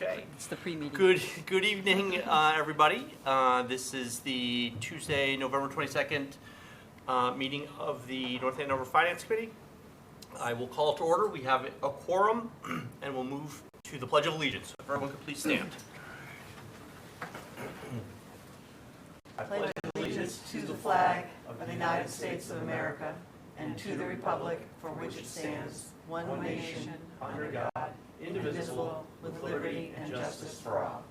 Okay. It's the pre-meeting. Good evening, everybody. This is the Tuesday, November 22nd meeting of the North Andover Finance Committee. I will call to order. We have a quorum, and we'll move to the Pledge of Allegiance. If everyone could please stand. I pledge allegiance to the flag of the United States of America and to the republic for which it stands, one nation, under God, indivisible, with liberty and justice for all.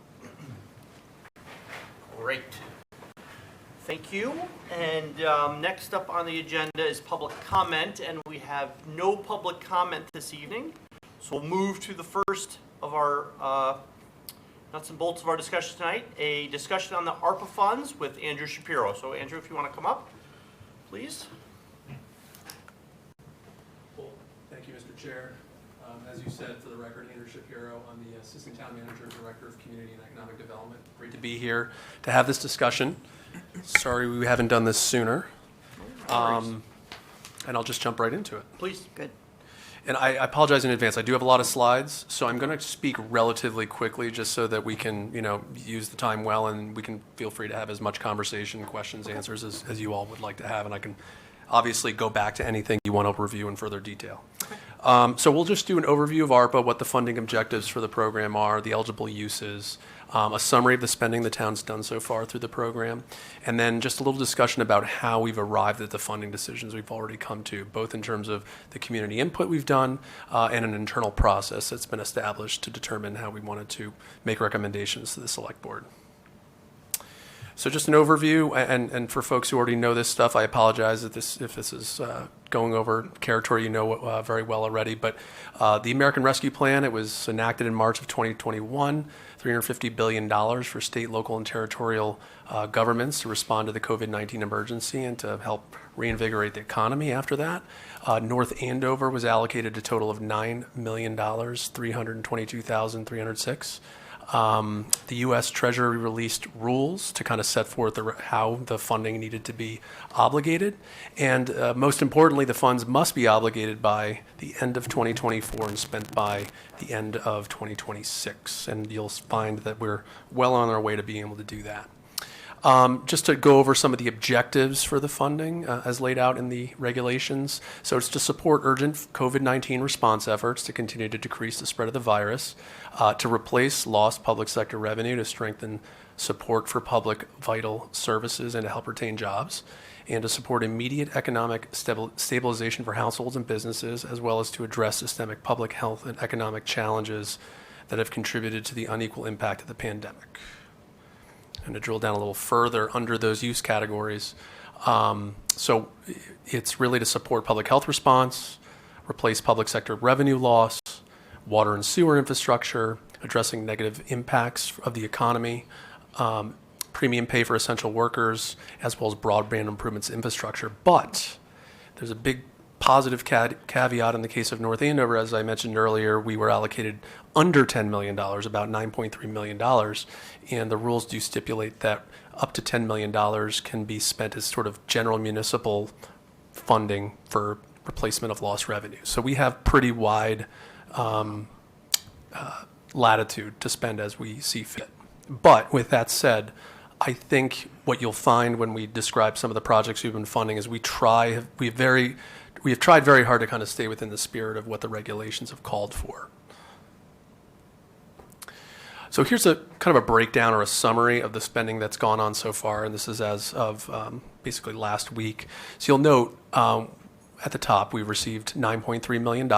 Great. Thank you. And next up on the agenda is public comment, and we have no public comment this evening. So we'll move to the first of our nuts and bolts of our discussion tonight, a discussion on the ARPA funds with Andrew Shapiro. So Andrew, if you want to come up, please. Well, thank you, Mr. Chair. As you said, for the record, Andrew Shapiro, I'm the Assistant Town Manager, Director of Community and Economic Development. Great to be here to have this discussion. Sorry we haven't done this sooner. And I'll just jump right into it. Please. Good. And I apologize in advance. I do have a lot of slides, so I'm going to speak relatively quickly just so that we can, use the time well, and we can feel free to have as much conversation, questions, answers as you all would like to have, and I can obviously go back to anything you want to review in further detail. So we'll just do an overview of ARPA, what the funding objectives for the program are, the eligible uses, a summary of the spending the town's done so far through the program, and then just a little discussion about how we've arrived at the funding decisions we've already come to, both in terms of the community input we've done and an internal process that's been established to determine how we wanted to make recommendations to the Select Board. So just an overview, and for folks who already know this stuff, I apologize if this is going over territory you know very well already, but the American Rescue Plan, it was enacted in March of 2021, $350 billion for state, local, and territorial governments to respond to the COVID-19 emergency and to help reinvigorate the economy after that. North Andover was allocated a total of $9 million, $322,306. The U.S. Treasury released rules to kind of set forth how the funding needed to be obligated. And most importantly, the funds must be obligated by the end of 2024 and spent by the end of 2026. And you'll find that we're well on our way to being able to do that. Just to go over some of the objectives for the funding as laid out in the regulations. So it's to support urgent COVID-19 response efforts to continue to decrease the spread of the virus, to replace lost public sector revenue, to strengthen support for public vital services and to help retain jobs, and to support immediate economic stabilization for households and businesses, as well as to address systemic public health and economic challenges that have contributed to the unequal impact of the pandemic. And to drill down a little further under those use categories. So it's really to support public health response, replace public sector revenue loss, water and sewer infrastructure, addressing negative impacts of the economy, premium pay for essential workers, as well as broadband improvements infrastructure. But there's a big positive caveat in the case of North Andover. As I mentioned earlier, we were allocated under $10 million, about $9.3 million, and the rules do stipulate that up to $10 million can be spent as sort of general municipal funding for replacement of lost revenue. So we have pretty wide latitude to spend as we see fit. But with that said, I think what you'll find when we describe some of the projects we've been funding is we have tried very hard to kind of stay within the spirit of what the regulations have called for. So here's a kind of a breakdown or a summary of the spending that's gone on so far, and this is as of basically last week. So you'll note at the top we've received $9.3 million.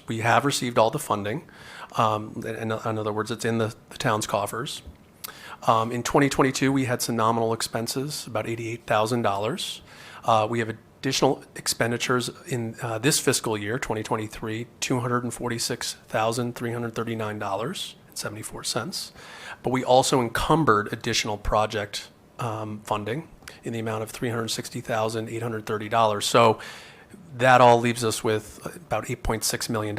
We have received all the funding. In other words, it's in the town's coffers. In 2022, we had some nominal expenses, about $88,000. We have additional expenditures in this fiscal year, 2023, $246,339.74. But we also encumbered additional project funding in the amount of $360,830. So that all leaves us with about $8.6 million.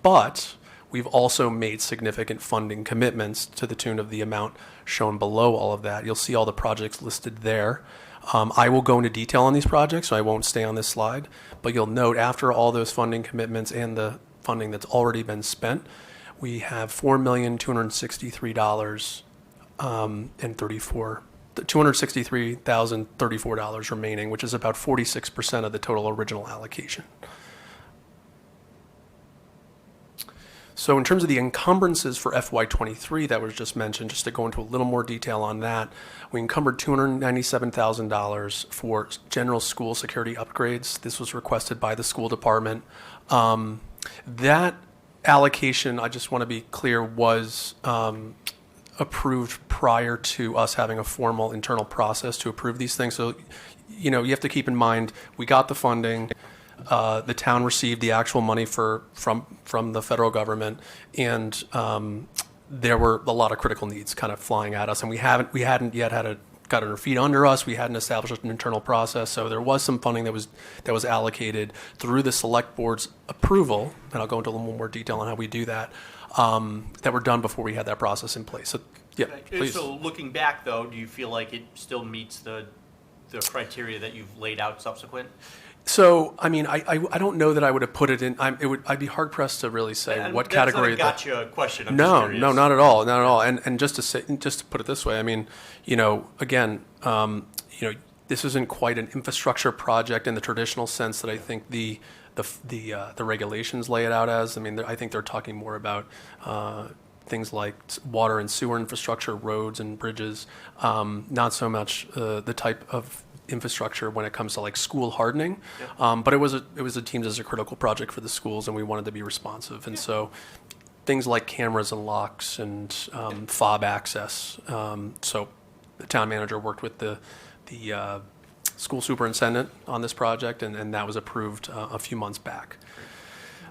But we've also made significant funding commitments to the tune of the amount shown below all of that. You'll see all the projects listed there. I will go into detail on these projects, so I won't stay on this slide. But you'll note after all those funding commitments and the funding that's already been spent, we have $4,263 and $263,034 remaining, which is about 46% of the total original allocation. So in terms of the encumbrances for FY23 that was just mentioned, just to go into a little more detail on that, we encumbered $297,000 for general school security upgrades. This was requested by the school department. That allocation, I just want to be clear, was approved prior to us having a formal internal process to approve these things. So, you know, you have to keep in mind, we got the funding. The town received the actual money from the federal government, and there were a lot of critical needs kind of flying at us, and we hadn't yet got our feet under us. We hadn't established an internal process, so there was some funding that was allocated through the select board's approval, and I'll go into a little more detail on how we do that. That were done before we had that process in place. So, yeah, please. So looking back, though, do you feel like it still meets the criteria that you've laid out subsequent? So, I mean, I don't know that I would have put it in. I'd be hard pressed to really say what category. That's not a gotcha question. I'm no, just curious. no, not at all, not at all. And just to put it this way, I mean, you know, again, you know, this isn't quite an infrastructure project in the traditional sense that I think the regulations lay it out as. I mean, I think they're talking more about things like water and sewer infrastructure, roads and bridges, not so much the type of infrastructure when it comes to like school hardening. Yeah. But it was deemed as a critical project for the schools, and we wanted to be responsive. And so things like cameras and locks and fob access. So the town manager worked with the school superintendent on this project, and that was approved a few months back.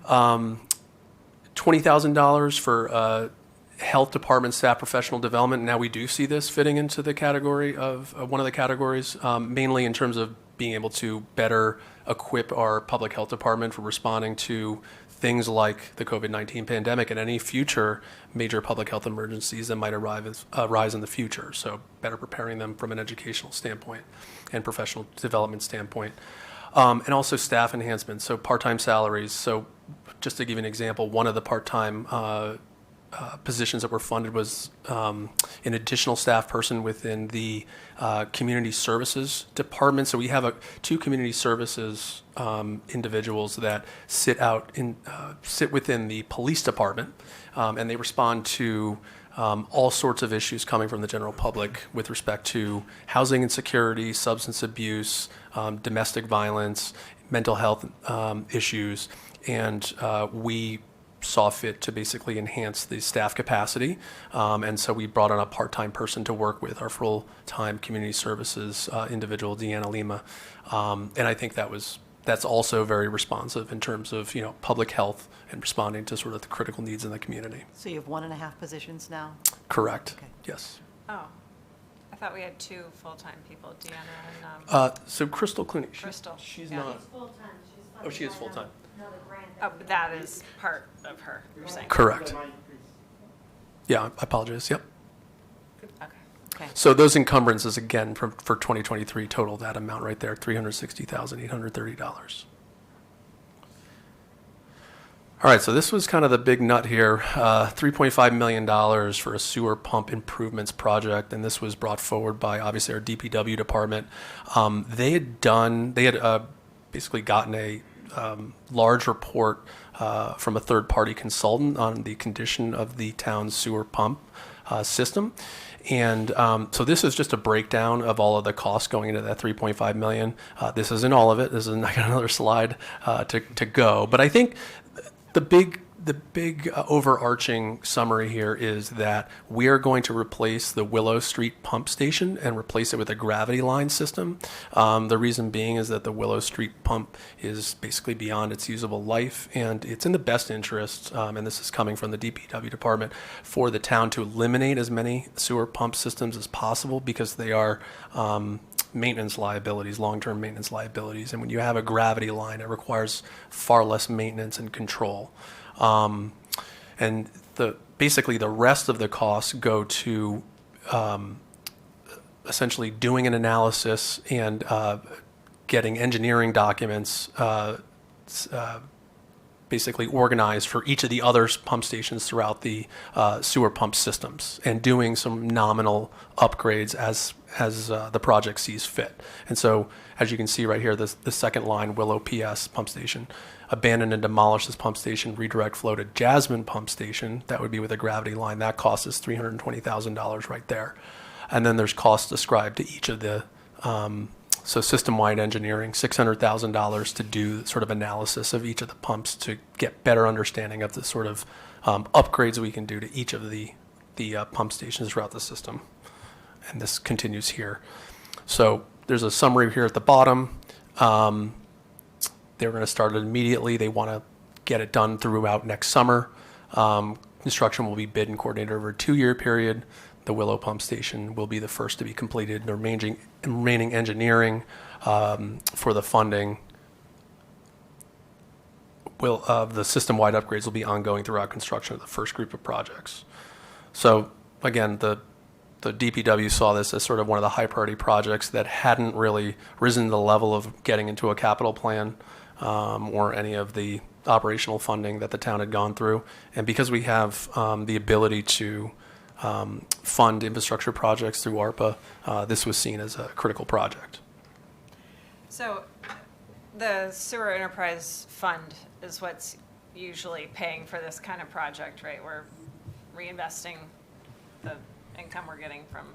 $20,000 for health department staff professional development. Now we do see this fitting into the category of one of the categories, mainly in terms of being able to better equip our public health department for responding to things like the COVID-19 pandemic and any future major public health emergencies that might arise in the future. So better preparing them from an educational standpoint and professional development standpoint. And also staff enhancements, so part-time salaries. So just to give you an example, one of the part-time positions that were funded was an additional staff person within the community services department. So we have two community services individuals that sit within the police department, and they respond to all sorts of issues coming from the general public with respect to housing insecurity, substance abuse, domestic violence, mental health issues, and we saw fit to basically enhance the staff capacity, and so we brought on a part-time person to work with our full-time community services individual, Deanna Lima, and I think that's also very responsive in terms of, you know, public health and responding to sort of the critical needs in the community. So you have 1.5 positions now? Correct. Okay. Yes. Oh, I thought we had 2 full-time people, Deanna and So Crystal Clooney. Crystal. She's Yeah. not. She's full-time. She's funded Oh, she is by full-time. another grant Oh, but that is part of her, you're saying? Correct. Yeah, I apologize. Yep. Okay. Okay. So those encumbrances, again, for 2023 total, that amount right there, $360,830. All right, so this was kind of the big nut here, $3.5 million for a sewer pump improvements project, and this was brought forward by, obviously, our DPW department. They had basically gotten a large report from a third-party consultant on the condition of the town's sewer pump system. And so this is just a breakdown of all of the costs going into that $3.5 million. This isn't all of it. This is I got another slide to go. But I think the big overarching summary here is that we are going to replace the Willow Street pump station and replace it with a gravity line system. The reason being is that the Willow Street pump is basically beyond its usable life, and it's in the best interest, and this is coming from the DPW department, for the town to eliminate as many sewer pump systems as possible because they are maintenance liabilities, long-term maintenance liabilities. And when you have a gravity line, it requires far less maintenance and control. And basically the rest of the costs go to essentially doing an analysis and getting engineering documents basically organized for each of the other pump stations throughout the sewer pump systems and doing some nominal upgrades as the project sees fit. And so, as you can see right here, the second line, Willow PS pump station, abandon and demolish this pump station, redirect flow to Jasmine pump station. That would be with a gravity line. That cost us $320,000 right there. And then there's costs ascribed to each of the so system-wide engineering, $600,000 to do sort of analysis of each of the pumps to get better understanding of the sort of upgrades we can do to each of the pump stations throughout the system. And this continues here. So there's a summary here at the bottom. They're going to start it immediately. They want to get it done throughout next summer. Construction will be bid and coordinated over a 2-year period. The Willow Pump Station will be the first to be completed. The remaining engineering for the funding of the system-wide upgrades will be ongoing throughout construction of the first group of projects. So again, the DPW saw this as sort of one of the high-priority projects that hadn't really risen to the level of getting into a capital plan or any of the operational funding that the town had gone through. And because we have the ability to fund infrastructure projects through ARPA, this was seen as a critical project. So the sewer enterprise fund is what's usually paying for this kind of project, right? We're reinvesting the income we're getting from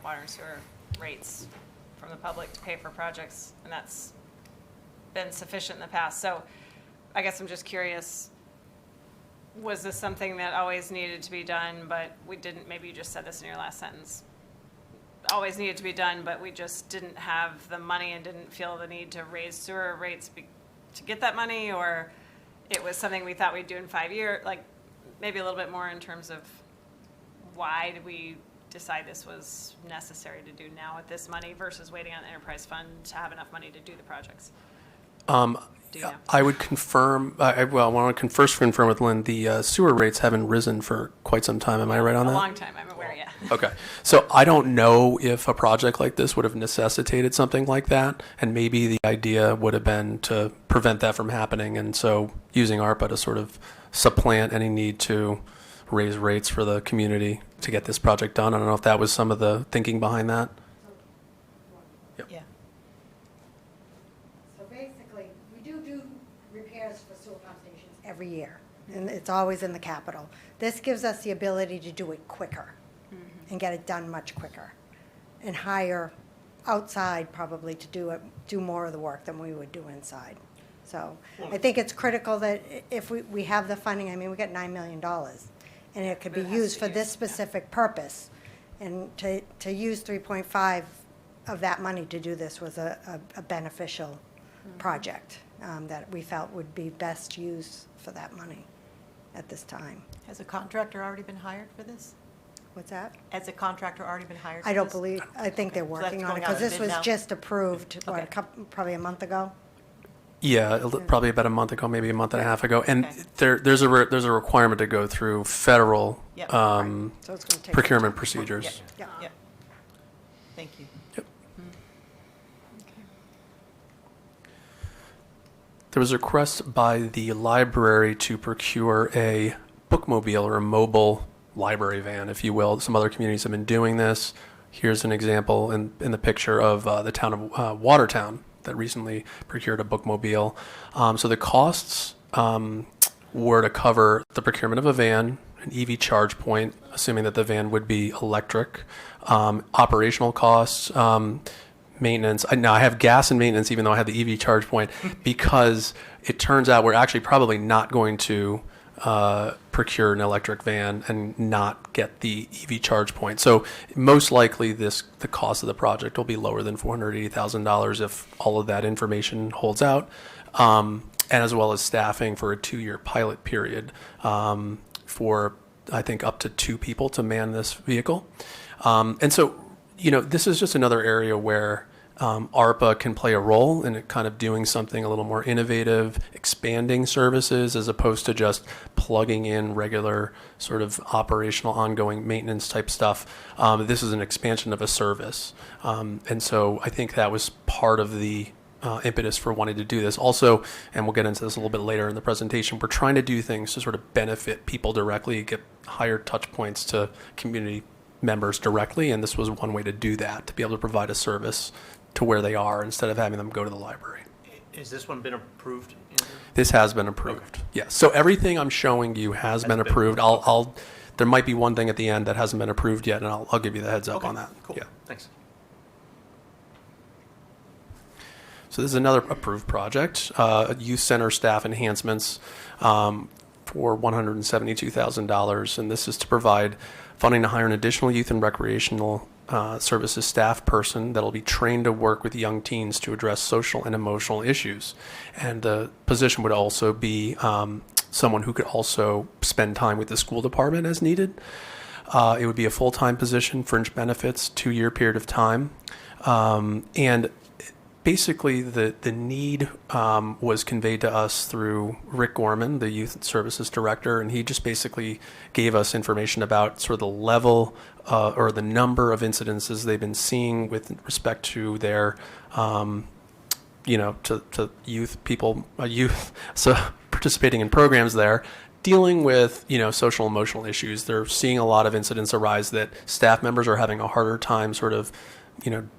water and sewer rates from the public to pay for projects, and that's been sufficient in the past. So I guess I'm just curious, was this something that always needed to be done, but we didn't, maybe you just said this in your last sentence, always needed to be done, but we just didn't have the money and didn't feel the need to raise sewer rates to get that money, or it was something we thought we'd do in 5 years, like maybe a little bit more in terms of why did we decide this was necessary to do now with this money versus waiting on the enterprise fund to have enough money to do the projects? I would confirm, I want to first confirm with Lynn, the sewer rates haven't risen for quite some time. Am I right on that? A long time, I'm aware, yeah. Okay. So I don't know if a project like this would have necessitated something like that. And maybe the idea would have been to prevent that from happening. And so using ARPA to sort of supplant any need to raise rates for the community to get this project done. I don't know if that was some of the thinking behind that. Yeah. So basically, we do repairs for sewer pump stations every year, and it's always in the capital. This gives us the ability to do it quicker and get it done much quicker and hire outside probably to do more of the work than we would do inside. So I think it's critical that if we have the funding, I mean, we got $9 million, and it could be used for this specific purpose. And to use 3.5 of that money to do this was a beneficial project that we felt would be best used for that money at this time. Has a contractor already been hired for this? What's that? Has a contractor already been hired for I don't this? believe, I think they're So that's working on it, going out because to this bid was now? just approved, Okay. probably a month ago? Yeah, probably about a month ago, maybe a month and a half ago. And Okay. there's a requirement to go through federal Yep. So it's going to take. procurement procedures. Yep, Yeah. yep. Thank you. Yep. There was a request by the library to procure a bookmobile or a mobile library van, if you will. Some other communities have been doing this. Here's an example in the picture of the town of Watertown that recently procured a bookmobile. So the costs were to cover the procurement of a van, an EV charge point, assuming that the van would be electric, operational costs, maintenance. Now I have gas and maintenance, even though I have the EV charge point, because it turns out we're actually probably not going to procure an electric van and not get the EV charge point. So most likely the cost of the project will be lower than $480,000 if all of that information holds out, and as well as staffing for a 2-year pilot period for, I think, up to 2 people to man this vehicle. And so, this is just another area where ARPA can play a role in kind of doing something a little more innovative, expanding services as opposed to just plugging in regular sort of operational ongoing maintenance type stuff. This is an expansion of a service. And so I think that was part of the impetus for wanting to do this. Also, and we'll get into this a little bit later in the presentation, we're trying to do things to sort of benefit people directly, get higher touch points to community members directly, and this was one way to do that, to be able to provide a service to where they are instead of having them go to the library. Has this one been approved, Andrew? This has been approved. Yes. So everything I'm showing you has been approved. I'll there might be one thing at the end that hasn't been approved yet, and I'll give you the heads up Okay, on that. cool. Yeah. Thanks. So this is another approved project, youth center staff enhancements for $172,000, and this is to provide funding to hire an additional youth and recreational services staff person that will be trained to work with young teens to address social and emotional issues. And the position would also be someone who could also spend time with the school department as needed. It would be a full-time position, fringe benefits, 2-year period of time. And basically, the need was conveyed to us through Rick Gorman, the Youth Services Director, and he just basically gave us information about sort of the level or the number of incidences they've been seeing with respect to their, to youth people, youth so participating in programs there, dealing with, social emotional issues. They're seeing a lot of incidents arise that staff members are having a harder time sort of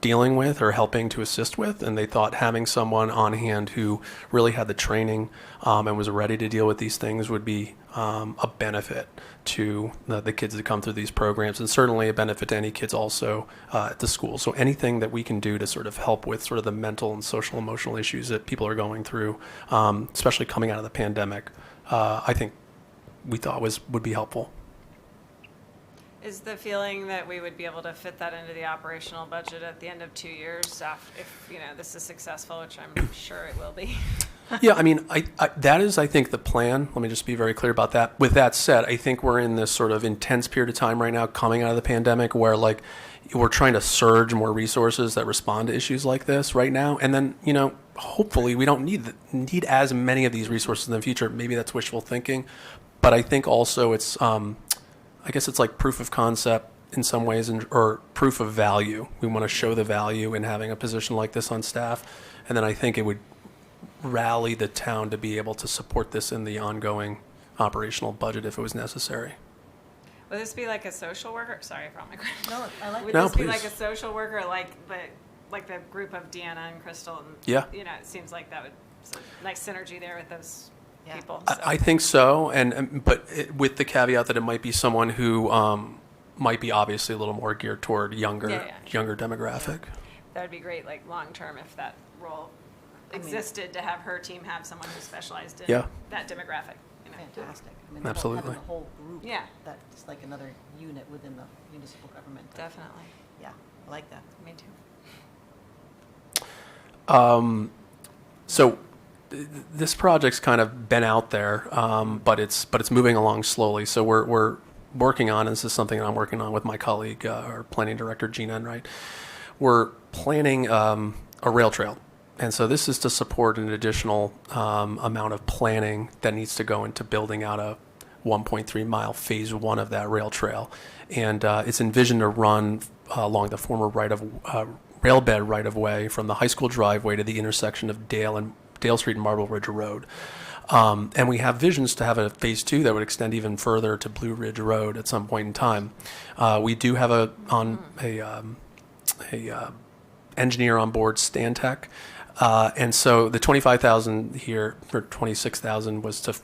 dealing with or helping to assist with, and they thought having someone on hand who really had the training and was ready to deal with these things would be a benefit to the kids that come through these programs, and certainly a benefit to any kids also at the school. So anything that we can do to sort of help with sort of the mental and social emotional issues that people are going through, especially coming out of the pandemic, I think we thought would be helpful. Is the feeling that we would be able to fit that into the operational budget at the end of 2 years if this is successful, which I'm sure it will be? Yeah, I mean, that is, I think, the plan. Let me just be very clear about that. With that said, I think we're in this sort of intense period of time right now coming out of the pandemic where, we're trying to surge more resources that respond to issues like this right now. And then, hopefully we don't need as many of these resources in the future. Maybe that's wishful thinking. But I think also it's... I guess it's like proof of concept in some ways, or proof of value. We want to show the value in having a position like this on staff. And then I think it would rally the town to be able to support this in the ongoing operational budget if it was necessary. Would this be like a social worker? Sorry, I brought my question. No, I like Would No, this be please. like a social worker, like the group of Deanna and Crystal? And, Yeah. it seems like that would, it's a nice synergy there with those Yeah. people. I think so, but with the caveat that it might be someone who might be obviously a little more geared toward younger demographic. That would be great, like long-term, if that role existed, to have her team have someone who specialized in that demographic. Fantastic. Absolutely. Having the whole group. Yeah. That's like another unit within the municipal government. Definitely. Yeah, I like that. Me too. So this project's kind of been out there, but it's moving along slowly. So we're working on, and this is something I'm working on with my colleague, our planning director, Gina Enright. We're planning a rail trail. And so this is to support an additional amount of planning that needs to go into building out a 1.3 mile phase 1 of that rail trail. And it's envisioned to run along the former rail bed right of way from the high school driveway to the intersection of Dale Street and Marble Ridge Road. And we have visions to have a phase 2 that would extend even further to Blue Ridge Road at some point in time. We do have a engineer on board, Stantec. And so the $25,000 here, or $26,000, was to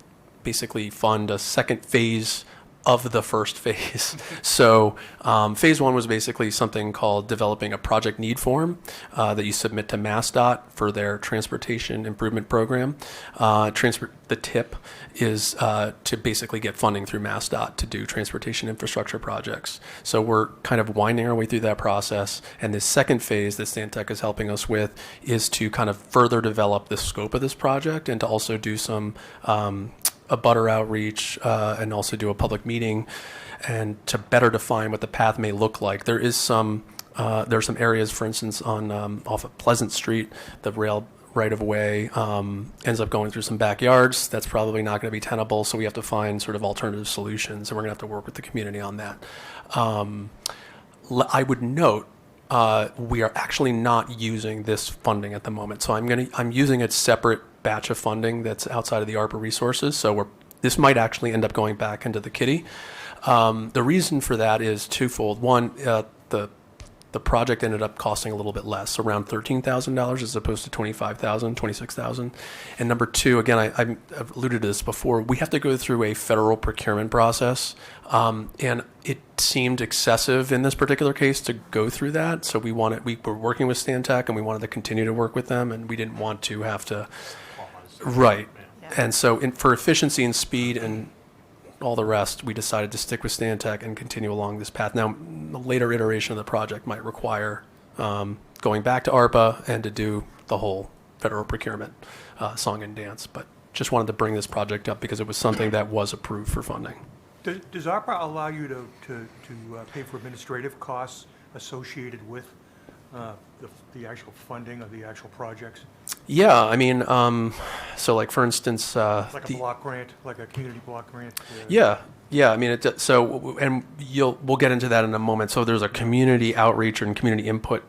basically fund a second phase of the first phase. So phase 1 was basically something called developing a project need form that you submit to MassDOT for their transportation improvement program. The tip is to basically get funding through MassDOT to do transportation infrastructure projects. So we're kind of winding our way through that process. And the second phase that Stantec is helping us with is to kind of further develop the scope of this project and to also do some a butter outreach and also do a public meeting and to better define what the path may look like. There are some areas, for instance, on off of Pleasant Street, the rail right of way ends up going through some backyards. That's probably not going to be tenable, so we have to find sort of alternative solutions, and we're going to have to work with the community on that. I would note we are actually not using this funding at the moment. So I'm using a separate batch of funding that's outside of the ARPA resources. So this might actually end up going back into the kitty. The reason for that is twofold. One, the project ended up costing a little bit less, around $13,000 as opposed to $25,000, $26,000. And number two, again, I've alluded to this before, we have to go through a federal procurement process. And it seemed excessive in this particular case to go through that. So we were working with Stantec and we wanted to continue to work with them, and we didn't want to have to, right. Yeah. And so for efficiency and speed and all the rest, we decided to stick with Stantec and continue along this path. Now, a later iteration of the project might require going back to ARPA and to do the whole federal procurement song and dance. But just wanted to bring this project up because it was something that was approved for funding. Does ARPA allow you to pay for administrative costs associated with the actual funding of the actual projects? Yeah, I mean, so like for instance, Like a block grant, like a community block grant? Yeah. I mean, and we'll get into that in a moment. So there's a community outreach and community input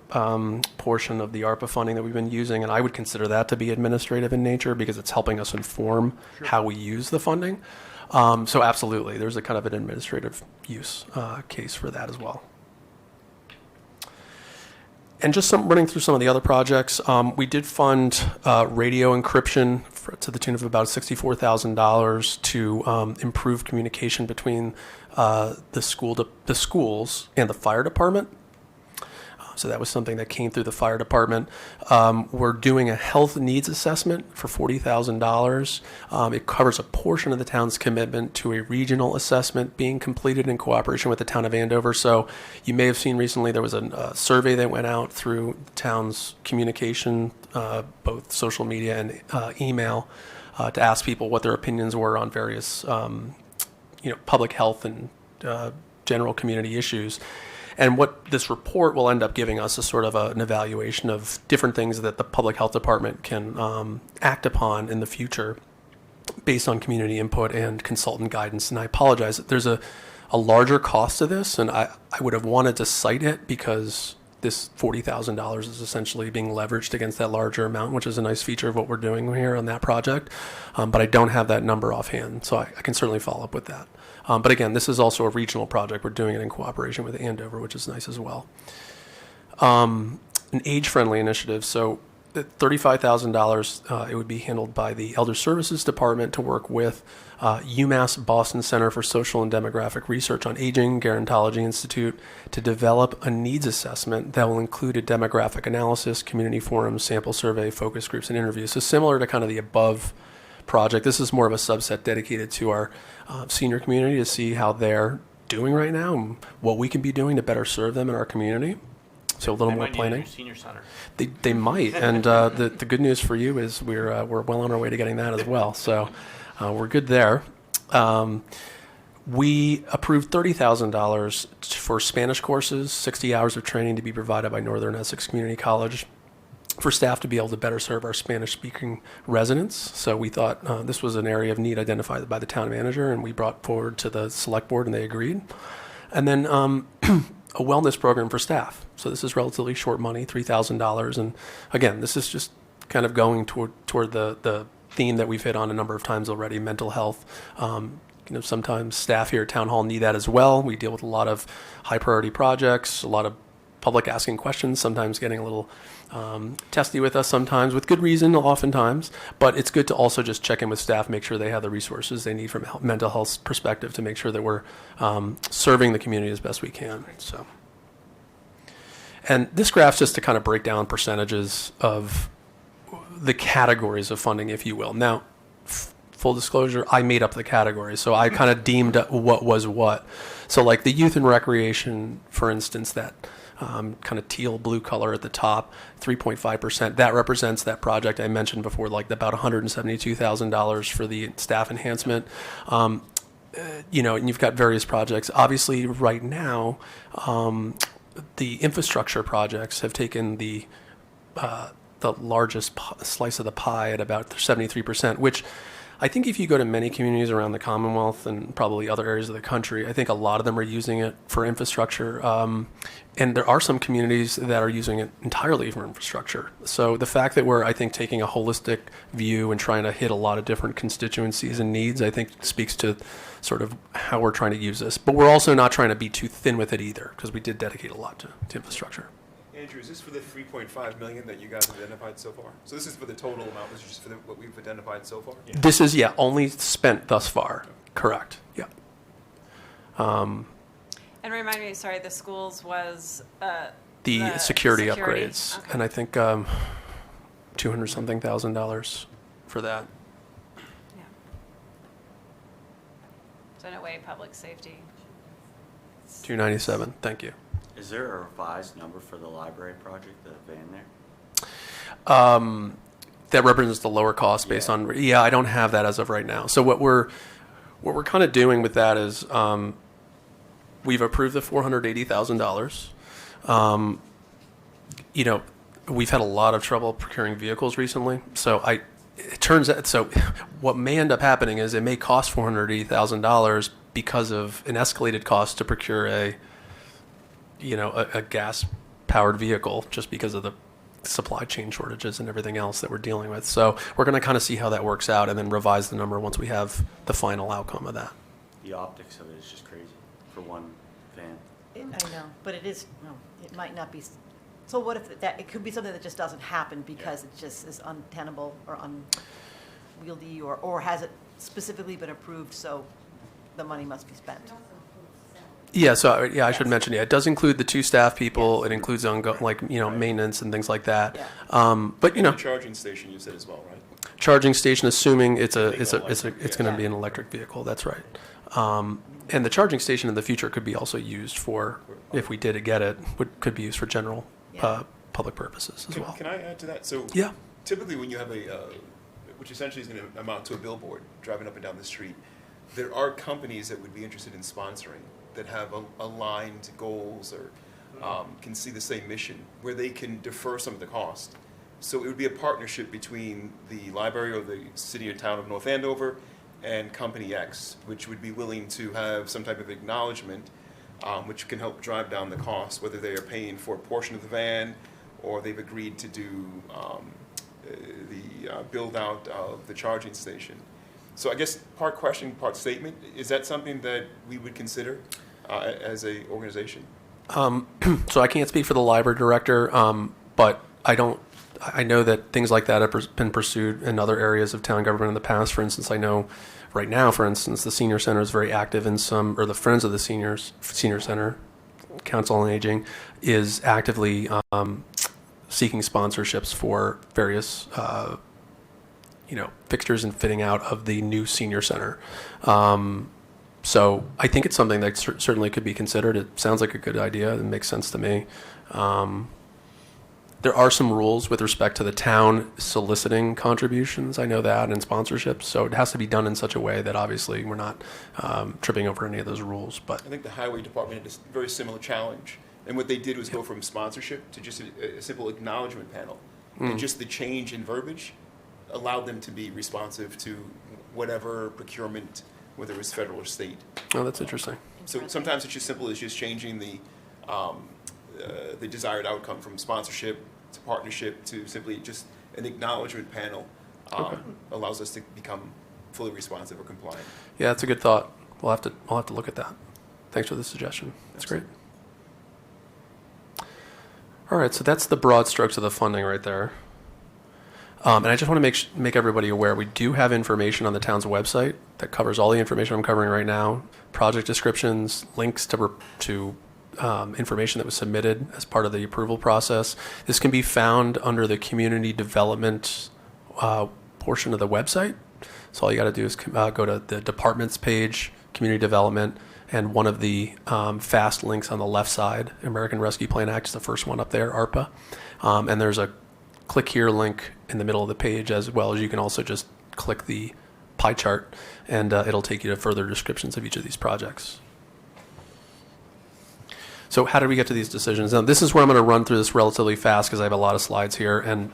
portion of the ARPA funding that we've been using, and I would consider that to be administrative in nature because it's helping us inform how we use the funding. So absolutely, there's a kind of an administrative use case for that as well. And just running through some of the other projects, we did fund radio encryption to the tune of about $64,000 to improve communication between the schools and the fire department. So that was something that came through the fire department. We're doing a health needs assessment for $40,000. It covers a portion of the town's commitment to a regional assessment being completed in cooperation with the town of Andover. So you may have seen recently there was a survey that went out through the town's communication, both social media and email, to ask people what their opinions were on various public health and general community issues. And what this report will end up giving us is sort of an evaluation of different things that the public health department can act upon in the future based on community input and consultant guidance. And I apologize, there's a larger cost to this, and I would have wanted to cite it because this $40,000 is essentially being leveraged against that larger amount, which is a nice feature of what we're doing here on that project. But I don't have that number offhand, so I can certainly follow up with that. But again, this is also a regional project. We're doing it in cooperation with Andover, which is nice as well. An age-friendly initiative. So $35,000, it would be handled by the Elder Services Department to work with UMass Boston Center for Social and Demographic Research on Aging, Gerontology Institute, to develop a needs assessment that will include a demographic analysis, community forums, sample survey, focus groups, and interviews. So similar to kind of the above project, this is more of a subset dedicated to our senior community to see how they're doing right now and what we can be doing to better serve them in our community. So a little more planning. Senior center. They might, and the good news for you is we're well on our way to getting that as well. So we're good there. We approved $30,000 for Spanish courses, 60 hours of training to be provided by Northern Essex Community College for staff to be able to better serve our Spanish-speaking residents. So we thought this was an area of need identified by the town manager, and we brought forward to the select board, and they agreed. And then a wellness program for staff. So this is relatively short money, $3,000. And again, this is just kind of going toward the theme that we've hit on a number of times already, mental health. Sometimes staff here at Town Hall need that as well. We deal with a lot of high priority projects, a lot of public asking questions, sometimes getting a little testy with us sometimes, with good reason oftentimes, but it's good to also just check in with staff, make sure they have the resources they need from a mental health perspective to make sure that we're serving the community as best we can. So, and this graph's just to kind of break down percentages of the categories of funding, if you will. Now, full disclosure, I made up the categories, so I kind of deemed what was what. So like the youth and recreation, for instance, that kind of teal blue color at the top, 3.5%. That represents that project I mentioned before, like about $172,000 for the staff enhancement. And you've got various projects. Obviously, right now, the infrastructure projects have taken the largest slice of the pie at about 73%, which I think if you go to many communities around the Commonwealth and probably other areas of the country, I think a lot of them are using it for infrastructure. And there are some communities that are using it entirely for infrastructure. So the fact that we're, I think, taking a holistic view and trying to hit a lot of different constituencies and needs, I think speaks to sort of how we're trying to use this. But we're also not trying to be too thin with it either, because we did dedicate a lot to infrastructure. Andrew, is this for the 3.5 million that you guys have identified so far? So this is for the total amount, this is just for what we've identified so far? This is, only spent thus far. Correct. Yeah. And remind me, sorry, the schools was The security security, upgrades, okay. and I think $200-something thousand for that. Yeah. So in a way, public safety. 297. Thank you. Is there a revised number for the library project, the van there? That represents the lower cost based on. Yeah, I don't have that as of right now. So what we're kind of doing with that is we've approved the $480,000. We've had a lot of trouble procuring vehicles recently. So it turns out, so what may end up happening is it may cost $480,000 because of an escalated cost to procure a gas-powered vehicle, just because of the supply chain shortages and everything else that we're dealing with. So we're going to kind of see how that works out and then revise the number once we have the final outcome of that. The optics of it is just crazy for one van. I know, but it is, no, it might not be, so what if it could be something that just doesn't happen because it just is untenable or unwieldy, or has it specifically been approved, so the money must be spent? Yeah, so I should mention, it does include the 2 staff people. It includes maintenance and things like that. Yeah. But The charging station you said as well, right? charging station, assuming it's going Yeah. to be an electric vehicle. That's right. And the charging station in the future could be also used for, if we did get it, could be used for general Yeah. public purposes as well. Can I add to that? So Yeah. typically when you have which essentially is going to amount to a billboard driving up and down the street, there are companies that would be interested in sponsoring that have aligned goals or can see the same mission where they can defer some of the cost. So it would be a partnership between the library or the city or town of North Andover and Company X, which would be willing to have some type of acknowledgement which can help drive down the cost, whether they are paying for a portion of the van or they've agreed to do the build out of the charging station. So I guess part question, part statement, is that something that we would consider as a organization? So I can't speak for the library director, but I know that things like that have been pursued in other areas of town government in the past. For instance, I know right now, for instance, the senior center is very active in or the Friends of the Senior Center, Council on Aging, is actively seeking sponsorships for various, fixtures and fitting out of the new senior center. So I think it's something that certainly could be considered. It sounds like a good idea. It makes sense to me. There are some rules with respect to the town soliciting contributions. I know that, and sponsorships. So it has to be done in such a way that obviously we're not tripping over any of those rules. But I think the highway department had a very similar challenge. And what they did was go from sponsorship to just a simple acknowledgement panel. And just the change in verbiage allowed them to be responsive to whatever procurement, whether it was federal or state. oh, that's interesting. So sometimes it's just simple as just changing the desired outcome from sponsorship to partnership to simply just an acknowledgement panel allows us to become fully responsive or compliant. Yeah, that's a good thought. I'll have to look at that. Thanks for the suggestion. That's great. All right, so that's the broad strokes of the funding right there. And I just want to make everybody aware, we do have information on the town's website that covers all the information I'm covering right now, project descriptions, links to information that was submitted as part of the approval process. This can be found under the community development portion of the website. So all you got to do is go to the departments page, community development, and one of the fast links on the left side, American Rescue Plan Act is the first one up there, ARPA. And there's a click here link in the middle of the page, as well as you can also just click the pie chart and it'll take you to further descriptions of each of these projects. So how did we get to these decisions? Now, this is where I'm going to run through this relatively fast because I have a lot of slides here, and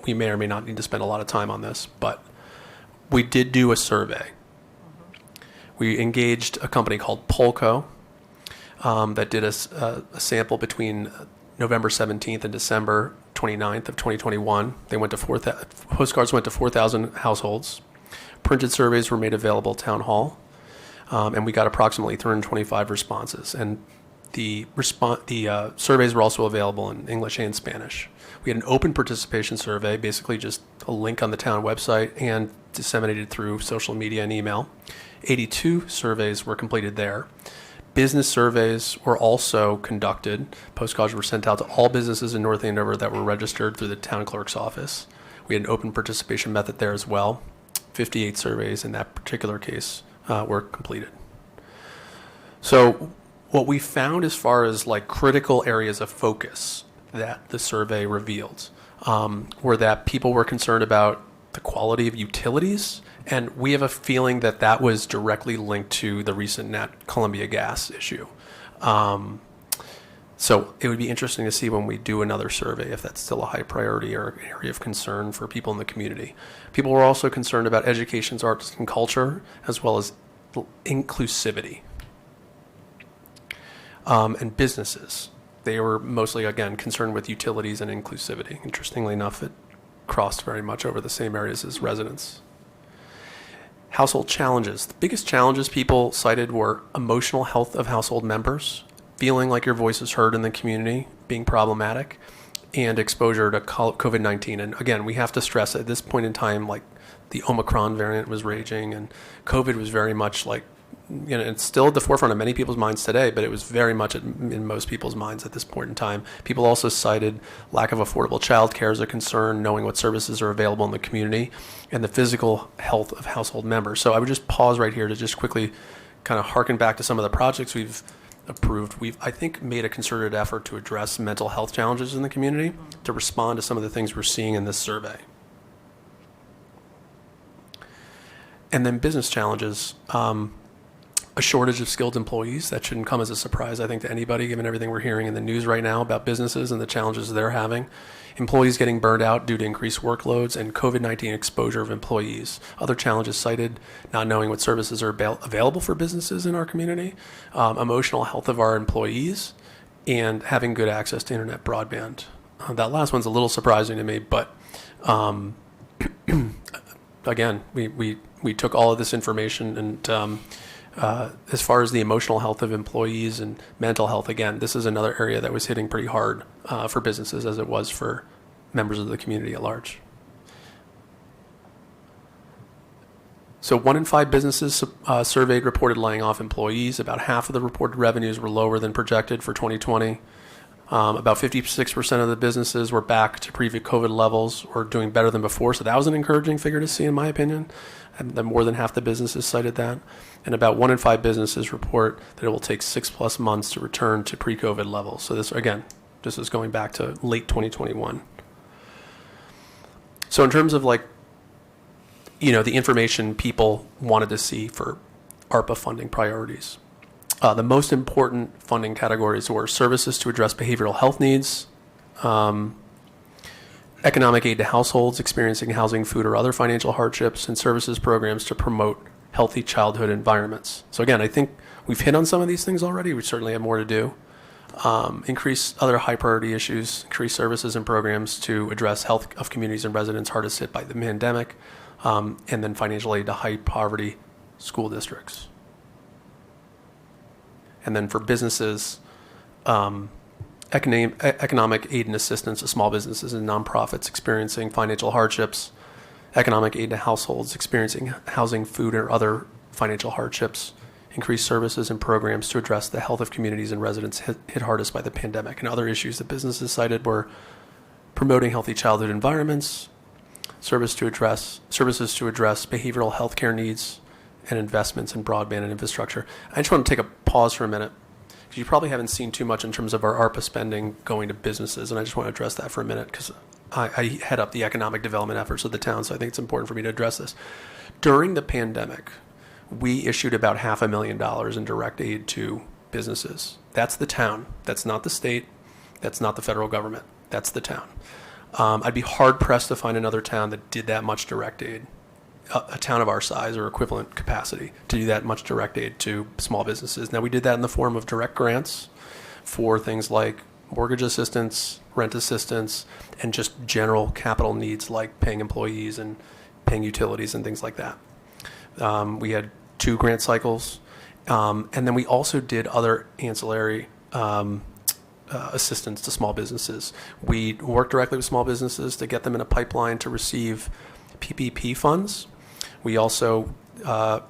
we may or may not need to spend a lot of time on this. But we did do a survey. We engaged a company called POLCO that did a sample between November 17th and December 29th of 2021. Postcards went to 4,000 households. Printed surveys were made available at Town Hall, and we got approximately 325 responses. And the surveys were also available in English and Spanish. We had an open participation survey, basically just a link on the town website and disseminated through social media and email. 82 surveys were completed there. Business surveys were also conducted. Postcards were sent out to all businesses in North Andover that were registered through the town clerk's office. We had an open participation method there as well. 58 surveys in that particular case were completed. So what we found as far as like critical areas of focus that the survey revealed were that people were concerned about the quality of utilities, and we have a feeling that that was directly linked to the recent Nat Columbia gas issue. So it would be interesting to see when we do another survey if that's still a high priority or an area of concern for people in the community. People were also concerned about education, arts, and culture, as well as inclusivity. And businesses. They were mostly, again, concerned with utilities and inclusivity. Interestingly enough, it crossed very much over the same areas as residents. Household challenges. The biggest challenges people cited were emotional health of household members, feeling like your voice is heard in the community, being problematic, and exposure to COVID-19. And again, we have to stress at this point in time, like the Omicron variant was raging and COVID was very much like, it's still at the forefront of many people's minds today, but it was very much in most people's minds at this point in time. People also cited lack of affordable childcare as a concern, knowing what services are available in the community, and the physical health of household members. So I would just pause right here to just quickly kind of harken back to some of the projects we've approved. We've, I think, made a concerted effort to address mental health challenges in the community to respond to some of the things we're seeing in this survey. And then business challenges. A shortage of skilled employees. That shouldn't come as a surprise, I think, to anybody, given everything we're hearing in the news right now about businesses and the challenges they're having. Employees getting burned out due to increased workloads and COVID-19 exposure of employees. Other challenges cited, not knowing what services are available for businesses in our community, emotional health of our employees, and having good access to internet broadband. That last one's a little surprising to me, but again, we took all of this information and as far as the emotional health of employees and mental health, again, this is another area that was hitting pretty hard for businesses as it was for members of the community at large. So 1 in 5 businesses surveyed reported laying off employees. About half of the reported revenues were lower than projected for 2020. About 56% of the businesses were back to pre-COVID levels or doing better than before. So that was an encouraging figure to see, in my opinion. And then more than half the businesses cited that. And about 1 in 5 businesses report that it will take 6+ months to return to pre-COVID levels. So this, again, this is going back to late 2021. So in terms of like, the information people wanted to see for ARPA funding priorities, the most important funding categories were services to address behavioral health needs, economic aid to households experiencing housing, food, or other financial hardships, and services programs to promote healthy childhood environments. So again, I think we've hit on some of these things already. We certainly have more to do. Increase other high priority issues, increase services and programs to address health of communities and residents hardest hit by the pandemic, and then financial aid to high poverty school districts. And then for businesses, economic aid and assistance to small businesses and nonprofits experiencing financial hardships, economic aid to households experiencing housing, food, or other financial hardships, increased services and programs to address the health of communities and residents hit hardest by the pandemic. And other issues that businesses cited were promoting healthy childhood environments, services to address behavioral health care needs, and investments in broadband and infrastructure. I just want to take a pause for a minute, because you probably haven't seen too much in terms of our ARPA spending going to businesses, and I just want to address that for a minute, because I head up the economic development efforts of the town, so I think it's important for me to address this. During the pandemic, we issued about $500,000 in direct aid to businesses. That's the town. That's not the state. That's not the federal government. That's the town. I'd be hard-pressed to find another town that did that much direct aid a town of our size or equivalent capacity to do that much direct aid to small businesses. Now, we did that in the form of direct grants for things like mortgage assistance, rent assistance, and just general capital needs like paying employees and paying utilities and things like that. We had 2 grant cycles, and then we also did other ancillary assistance to small businesses. We worked directly with small businesses to get them in a pipeline to receive PPP funds. We also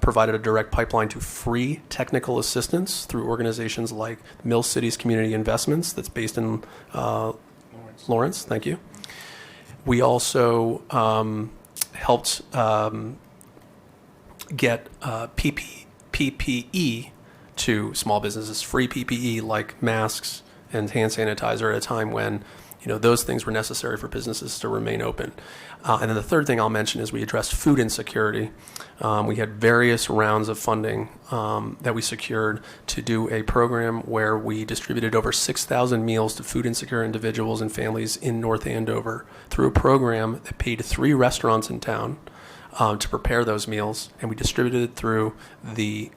provided a direct pipeline to free technical assistance through organizations like Mill Cities Community Investments that's based in Lawrence. Thank you. We also helped get PPE to small businesses, free PPE like masks and hand sanitizer at a time when those things were necessary for businesses to remain open. And then the third thing I'll mention is we addressed food insecurity. We had various rounds of funding that we secured to do a program where we distributed over 6,000 meals to food insecure individuals and families in North Andover through a program that paid 3 restaurants in town to prepare those meals, and we distributed it through the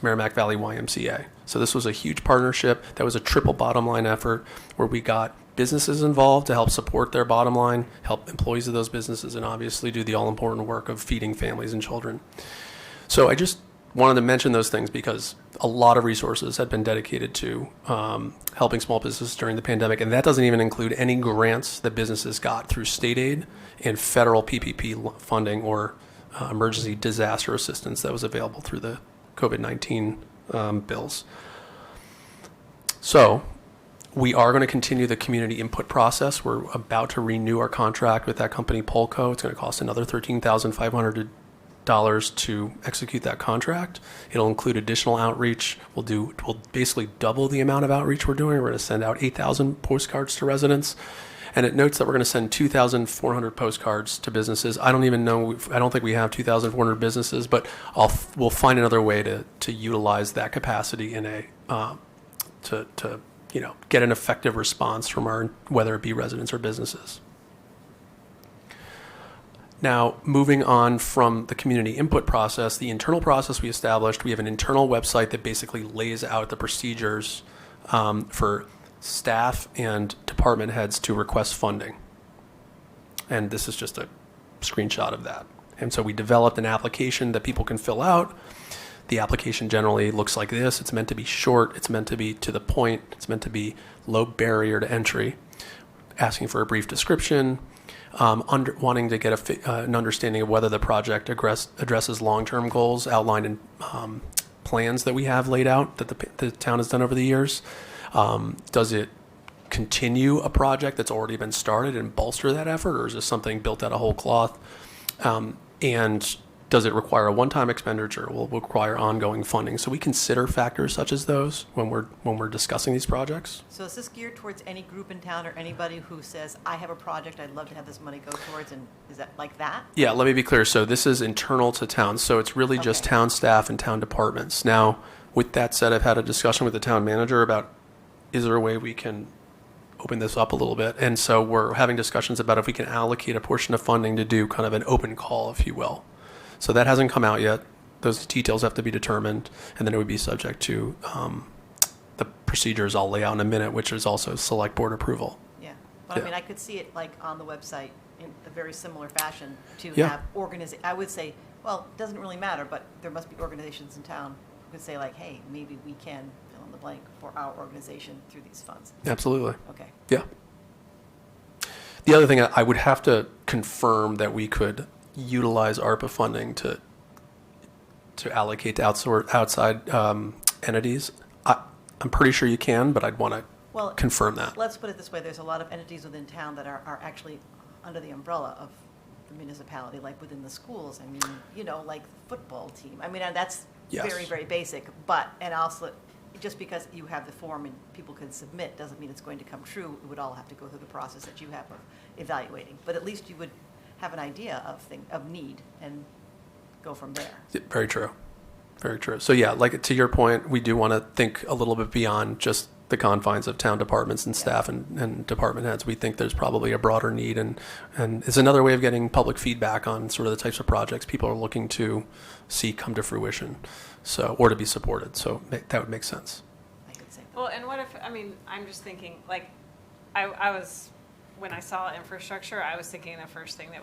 Merrimack Valley YMCA. So this was a huge partnership. That was a triple bottom line effort where we got businesses involved to help support their bottom line, help employees of those businesses, and obviously do the all-important work of feeding families and children. So I just wanted to mention those things because a lot of resources had been dedicated to helping small businesses during the pandemic, and that doesn't even include any grants that businesses got through state aid and federal PPP funding or emergency disaster assistance that was available through the COVID-19 bills. So we are going to continue the community input process. We're about to renew our contract with that company, POLCO. It's going to cost another $13,500 to execute that contract. It'll include additional outreach. We'll basically double the amount of outreach we're doing. We're going to send out 8,000 postcards to residents. And it notes that we're going to send 2,400 postcards to businesses. I don't think we have 2,400 businesses, but we'll find another way to utilize that capacity in to get an effective response from whether it be residents or businesses. Now, moving on from the community input process, the internal process we established, we have an internal website that basically lays out the procedures for staff and department heads to request funding. And this is just a screenshot of that. And so we developed an application that people can fill out. The application generally looks like this. It's meant to be short. It's meant to be to the point. It's meant to be low barrier to entry, asking for a brief description, wanting to get an understanding of whether the project addresses long-term goals outlined in plans that we have laid out that the town has done over the years. Does it continue a project that's already been started and bolster that effort, or is this something built out of whole cloth? And does it require a one-time expenditure? Will it require ongoing funding? So we consider factors such as those when we're discussing these projects. So is this geared towards any group in town or anybody who says, I have a project I'd love to have this money go towards, and is that like that? Yeah, let me be clear. So this is internal to town. So it's really just Okay. town staff and town departments. Now, with that said, I've had a discussion with the town manager about, is there a way we can open this up a little bit? And so we're having discussions about if we can allocate a portion of funding to do kind of an open call, if you will. So that hasn't come out yet. Those details have to be determined, and then it would be subject to the procedures I'll lay out in a minute, which is also select board approval. Yeah, but Yeah. I mean, I could see it like on the website in a very similar fashion to Yeah. have I would say, well, it doesn't really matter, but there must be organizations in town who could say like, hey, maybe we can fill in the blank for our organization through these funds. Absolutely. Okay. Yeah. The other thing, I would have to confirm that we could utilize ARPA funding to allocate to outside entities. I'm pretty sure you can, but I'd want to Well, confirm that. let's put it this way, there's a lot of entities within town that are actually under the umbrella of the municipality, like within the schools. I mean, like the football team. I mean, and that's Yes. very, very basic, and also, just because you have the form and people can submit doesn't mean it's going to come true. It would all have to go through the process that you have of evaluating. But at least you would have an idea of need and go from there. Very true. Very true. So yeah, like to your point, we do want to think a little bit beyond just the confines of town departments and staff and department heads. We think there's probably a broader need, and it's another way of getting public feedback on sort of the types of projects people are looking to see come to fruition, so, or to be supported. So that would make sense. I could say that. Well, and what if, I mean, I'm just thinking, like, I was, when I saw infrastructure, I was thinking the first thing that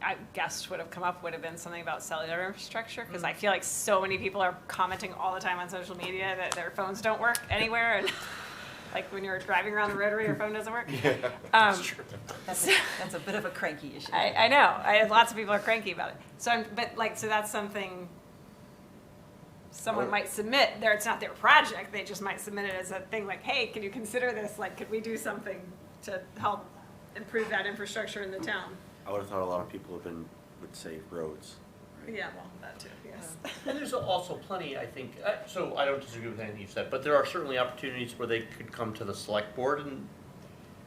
I guessed would have come up would have been something about cellular infrastructure, because I feel like so many people are commenting all the time on social media that their phones don't work anywhere, and like when you're driving around the rotary, your phone doesn't work. That's true. That's a bit of a cranky issue. I know, lots of people are cranky about it. So, so that's something someone might submit there. It's not their project. They just might submit it as a thing like, hey, can you consider this? Like, could we do something to help improve that infrastructure in the town? I would have thought a lot of people would say roads. Right? Yeah, well, that too, yes. And there's also plenty, I think, so I don't disagree with anything you said, but there are certainly opportunities where they could come to the select board and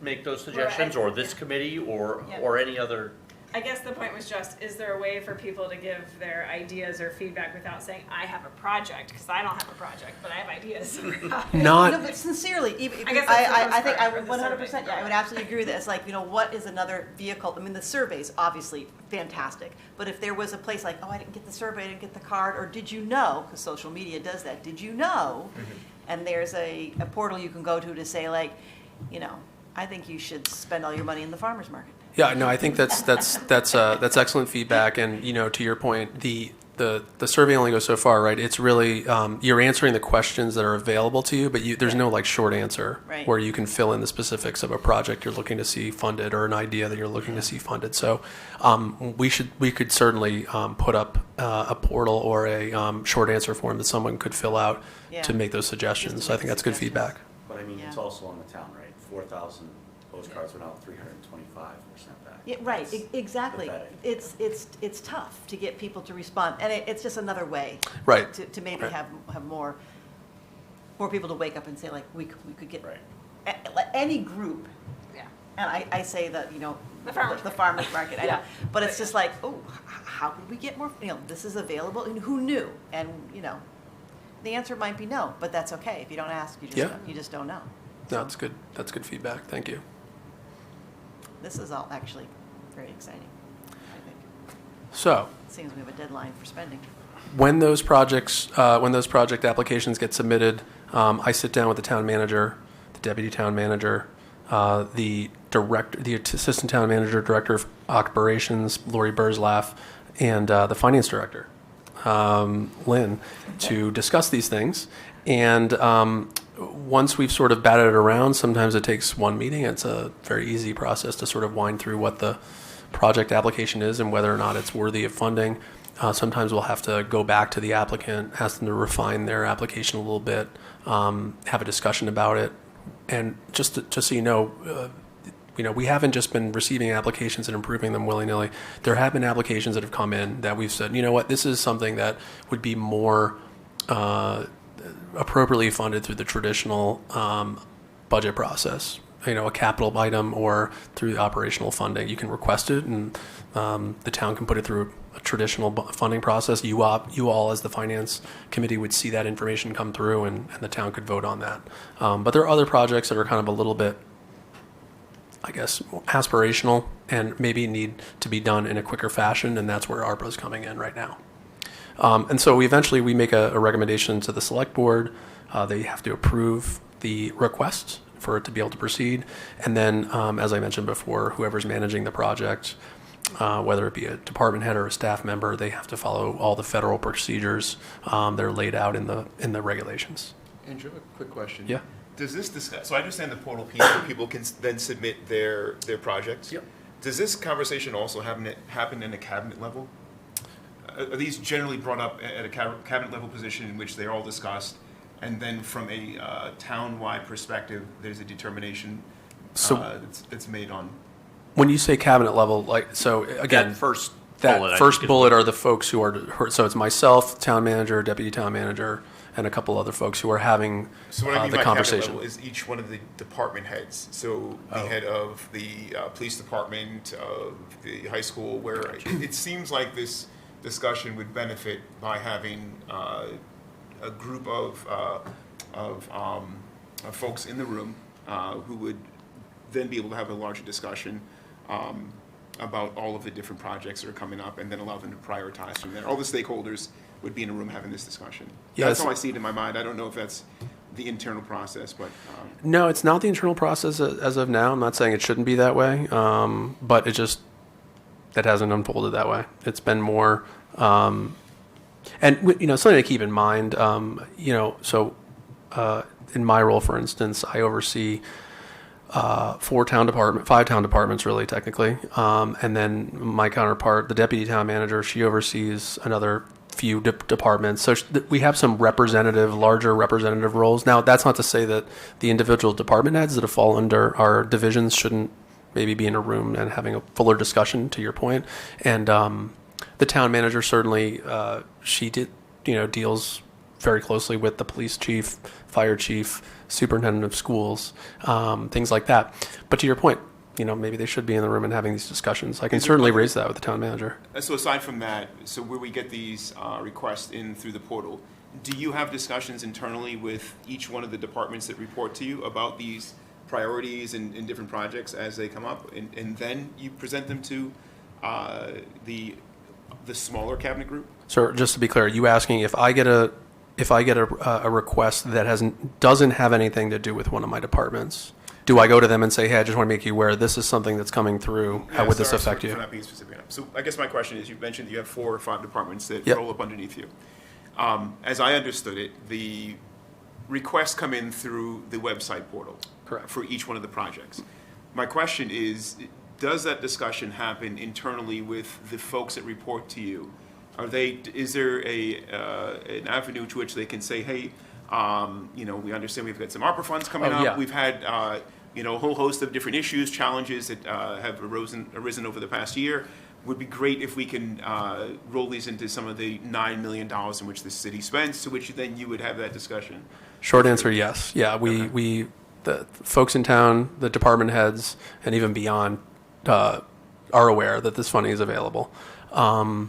make those suggestions, or this committee, or any other. I guess the point was just, is there a way for people to give their ideas or feedback without saying, I have a project, because I don't have a project, but I have ideas. Not No, but sincerely, I guess that's the I think I first would part for the 100%, survey. yeah, I would absolutely agree with this. Like, what is another vehicle? I mean, the survey's obviously fantastic, but if there was a place like, oh, I didn't get the survey, I didn't get the card, or did you know, because social media does that, did you know? And there's a portal you can go to say, like, I think you should spend all your money in the farmer's market. Yeah, no, I think that's excellent feedback, and to your point, the survey only goes so far, right? It's really you're answering the questions that are available to you, but there's no like short answer Right. where you can fill in the specifics of a project you're looking to see funded or an idea that you're looking to see funded. So we could certainly put up a portal or a short answer form that someone could fill out Yeah. to make those suggestions. Just to So I make think that's good suggestions. feedback. But I mean, it's Yeah. also on the town, right? 4,000 postcards went out, 325 were sent back. Yeah, right, That's exactly. pathetic. It's tough to get people to respond, and it's just another way. Right. To maybe Right. have more people to wake up and say, like, we could get, Right. any group, Yeah. and I say that, The farmer's the farmer's market, I know. Yeah. But it's just like, oh, how could we get more, this is available, and who knew? And, the answer might be no, but that's okay. If you don't ask, you just don't know. No, that's good. That's good feedback. Thank you. This is all actually very exciting, I think. So, It seems we have a deadline for spending. when those project applications get submitted, I sit down with the town manager, the deputy town manager, the assistant town manager, director of operations, Lori Burzlaff, and the finance director, Lynn, to discuss these things. And once we've sort of batted it around, sometimes it takes one meeting. It's a very easy process to sort of wind through what the project application is and whether or not it's worthy of funding. Sometimes we'll have to go back to the applicant, ask them to refine their application a little bit, have a discussion about it. And just so you know, we haven't just been receiving applications and improving them willy-nilly. There have been applications that have come in that we've said, this is something that would be more appropriately funded through the traditional budget process, a capital item or through the operational funding. You can request it, and the town can put it through a traditional funding process. You all, as the finance committee, would see that information come through, and the town could vote on that. But there are other projects that are kind of a little bit, I guess, aspirational and maybe need to be done in a quicker fashion, and that's where ARPA is coming in right now. And so we make a recommendation to the select board. They have to approve the request for it to be able to proceed. And then, as I mentioned before, whoever's managing the project, whether it be a department head or a staff member, they have to follow all the federal procedures that are laid out in the regulations. Andrew, a quick question. Yeah. Does this discuss, so I understand the portal piece where people can then submit their projects. Yep. Does this conversation also happen in a cabinet level? Are these generally brought up at a cabinet level position in which they're all discussed, and then from a town-wide perspective, there's a determination that's made on? When you say cabinet level, again, That first that bullet, I first think, is bullet are the folks who are, so it's myself, town manager, deputy town manager, and a couple other folks who are having So what I mean the by cabinet conversation. level is each one of the department heads. So the head of the police department, of the high school, where it seems like this discussion would benefit by having a group of folks in the room who would then be able to have a larger discussion about all of the different projects that are coming up, and then allow them to prioritize from there. All the stakeholders would be in a room having this discussion. Yes. That's how I see it in my mind. I don't know if that's the internal process, but No, it's not the internal process as of now. I'm not saying it shouldn't be that way, but that hasn't unfolded that way. It's been more, and something to keep in mind. In my role, for instance, I oversee 5 town departments, really, technically, and then my counterpart, the deputy town manager, she oversees another few departments. So we have some larger representative roles. Now, that's not to say that the individual department heads that have fall under our divisions shouldn't maybe be in a room and having a fuller discussion, to your point. And the town manager certainly, she deals very closely with the police chief, fire chief, superintendent of schools, things like that. But to your point, maybe they should be in the room and having these discussions. I can certainly raise that with the town manager. so aside from that, so where we get these requests in through the portal, do you have discussions internally with each one of the departments that report to you about these priorities and different projects as they come up, and then you present them to the smaller cabinet group? So just to be clear, are you asking if I get a request that doesn't have anything to do with one of my departments, do I go to them and say, hey, I just want to make you aware this is something that's coming through? How would this affect you? For not being specific enough. So I guess my question is, you mentioned you have 4 or 5 departments that Yep. roll up underneath you. As I understood it, the requests come in through the website portal. Correct. For each one of the projects. My question is, does that discussion happen internally with the folks that report to you? Is there an avenue to which they can say, hey, we understand we've got some ARPA funds coming up. Yeah. We've had, a whole host of different issues, challenges that have arisen over the past year. Would be great if we can roll these into some of the $9 million in which the city spends, to which then you would have that discussion. Short answer, yes. Yeah, the folks in town, the department heads, and even beyond are aware that this funding is available. I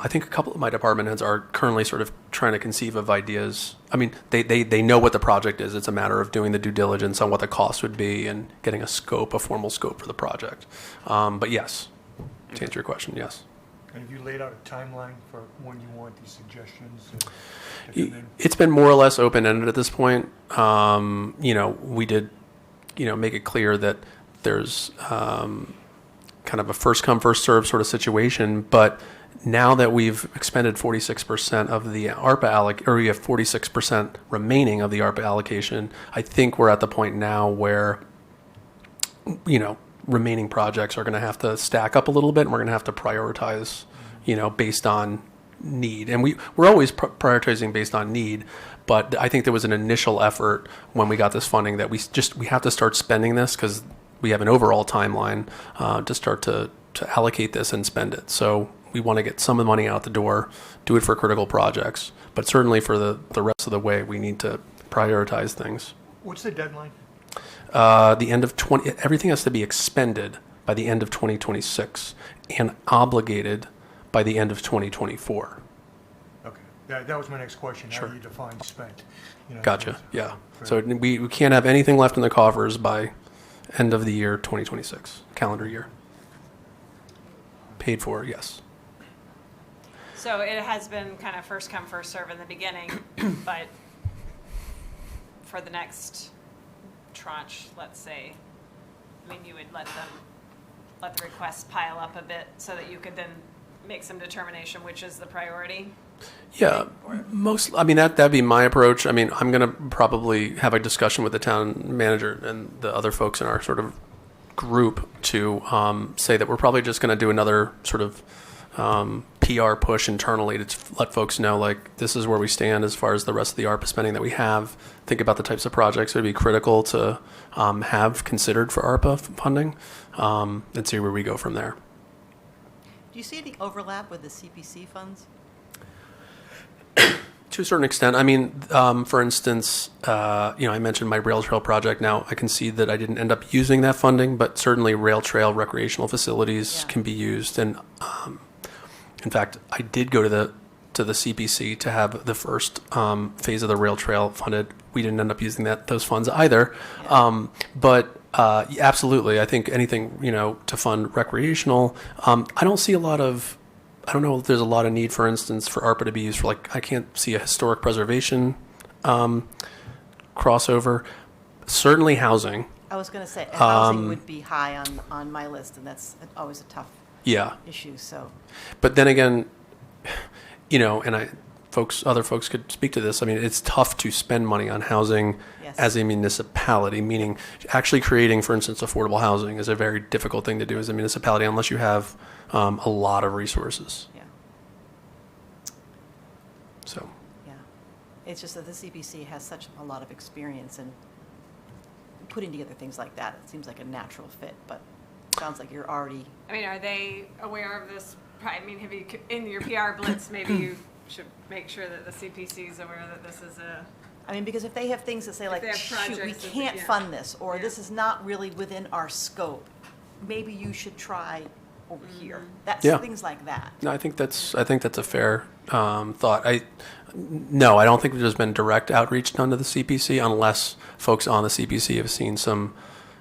think a couple of my department heads are currently sort of trying to conceive of ideas. I mean, they know what the project is. It's a matter of doing the due diligence on what the cost would be and getting a formal scope for the project. But yes, to answer your question, yes. And have you laid out a timeline for when you want these suggestions to come in? It's been more or less open-ended at this point. We did, make it clear that there's kind of a first-come, first-served sort of situation. But now that we've expended 46% of the ARPA or we have 46% remaining of the ARPA allocation, I think we're at the point now where, remaining projects are going to have to stack up a little bit, and we're going to have to prioritize, based on need. And we're always prioritizing based on need, but I think there was an initial effort when we got this funding that we have to start spending this because we have an overall timeline to start to allocate this and spend it. So we want to get some of the money out the door, do it for critical projects, but certainly for the rest of the way, we need to prioritize things. What's the deadline? The end of everything has to be expended by the end of 2026 and obligated by the end of 2024. Okay, that was my next question. Sure. How do you define spent? Gotcha. Yeah. So we can't have anything left in the coffers by end of the year 2026, calendar year. Paid for, yes. So it has been kind of first come, first serve in the beginning, but for the next tranche, let's say, you would let the requests pile up a bit so that you could then make some determination which is the priority? Yeah, that'd be my approach. I'm going to probably have a discussion with the town manager and the other folks in our sort of group to say that we're probably just going to do another sort of PR push internally to let folks know, like, this is where we stand as far as the rest of the ARPA spending that we have. Think about the types of projects that would be critical to have considered for ARPA funding, and see where we go from there. Do you see any overlap with the CPC funds? To a certain extent. For instance, I mentioned my rail trail project. Now, I can see that I didn't end up using that funding, but certainly rail trail recreational facilities can be used. And in fact, I did go to the to the CPC to have the first phase of the rail trail funded. We didn't end up using those funds either. But absolutely, I think anything, to fund recreational, I don't see a lot of, I don't know if there's a lot of need, for instance, for ARPA to be used for, I can't see a historic preservation crossover. Certainly housing. I was going to say, housing would be high on my list, and that's always a tough issue, so. But then again, and other folks could speak to this. I mean, it's tough to spend money on housing as a municipality, meaning actually creating, for instance, affordable housing is a very difficult thing to do as a municipality unless you have a lot of resources. Yeah. So. Yeah. It's just that the CPC has such a lot of experience in putting together things like that. It seems like a natural fit, but it sounds like you're already. I mean, are they aware of this? I mean, have you, in your PR blitz, maybe you should make sure that the CPC is aware that this is a. I mean, because if they have things that say like, they have shoot, we projects that- can't yeah. fund this, or Yeah. this is not really within our scope, maybe you should try over here. That's Yeah. things like that. No, I think that's a fair thought. No, I don't think there's been direct outreach done to the CPC unless folks on the CPC have seen some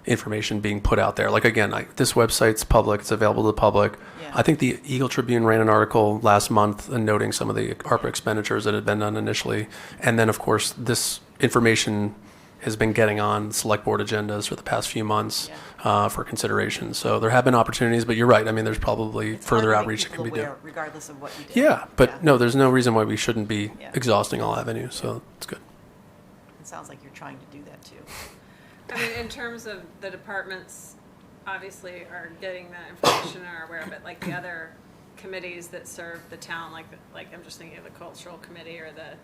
information being put out there. Like again, this website's public; it's available to the public. Yeah. I think the Eagle Tribune ran an article last month noting some of the ARPA expenditures that had been done initially, and then of course this information has been getting on select board agendas for the past few months for consideration. So there have been opportunities, but you're right. I mean, there's probably It's hard further to make outreach that can be people done. aware, regardless of what you do. Yeah, but Yeah. no, there's no reason why we shouldn't be Yeah. exhausting all avenues. So it's good. It sounds like you're trying to do that too. I mean, in terms of the departments, obviously are getting that information and are aware of it, like the other committees that serve the town, like I'm just thinking of the cultural committee or the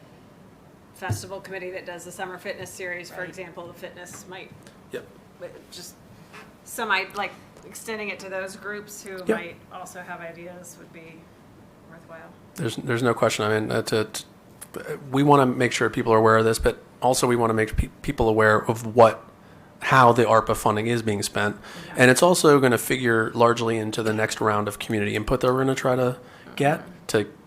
festival committee that does the summer fitness series, for Right. example, the fitness might, Yep. just like extending it to those groups who Yep. might also have ideas would be worthwhile. There's no question. I mean, we want to make sure people are aware of this, but also we want to make people aware of how the ARPA funding is being spent. And it's also going to figure largely into the next round of community input that we're going to try to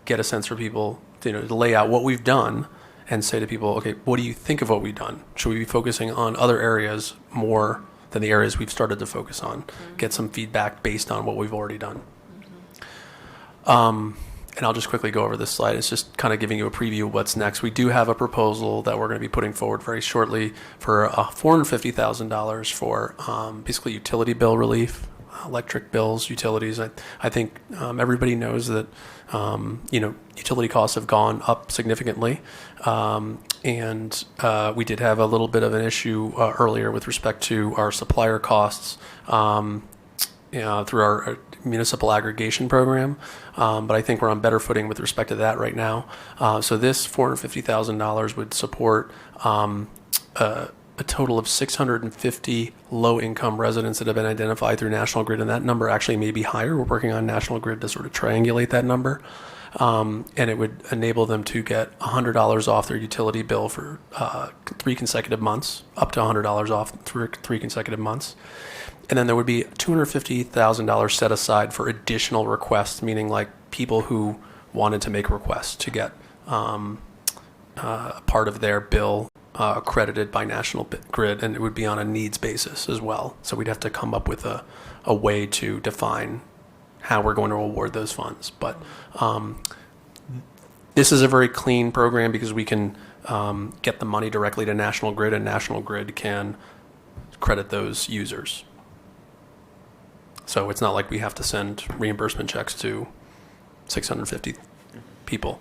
get a sense for people, to lay out what we've done and say to people, okay, what do you think of what we've done? Should we be focusing on other areas more than the areas we've started to focus on? Get some feedback based on what we've already done. And I'll just quickly go over this slide. It's just kind of giving you a preview of what's next. We do have a proposal that we're going to be putting forward very shortly for $450,000 for basically utility bill relief, electric bills, utilities. I think everybody knows that utility costs have gone up significantly, and we did have a little bit of an issue earlier with respect to our supplier costs through our municipal aggregation program, but I think we're on better footing with respect to that right now. So this $450,000 would support a total of 650 low-income residents that have been identified through National Grid, and that number actually may be higher. We're working on National Grid to sort of triangulate that number, and it would enable them to get $100 off their utility bill for 3 consecutive months, up to $100 off for 3 consecutive months. And then there would be $250,000 set aside for additional requests, meaning like people who wanted to make requests to get part of their bill accredited by National Grid, and it would be on a needs basis as well. So we'd have to come up with a way to define how we're going to award those funds. But this is a very clean program because we can get the money directly to National Grid, and National Grid can credit those users. So it's not like we have to send reimbursement checks to 650 people.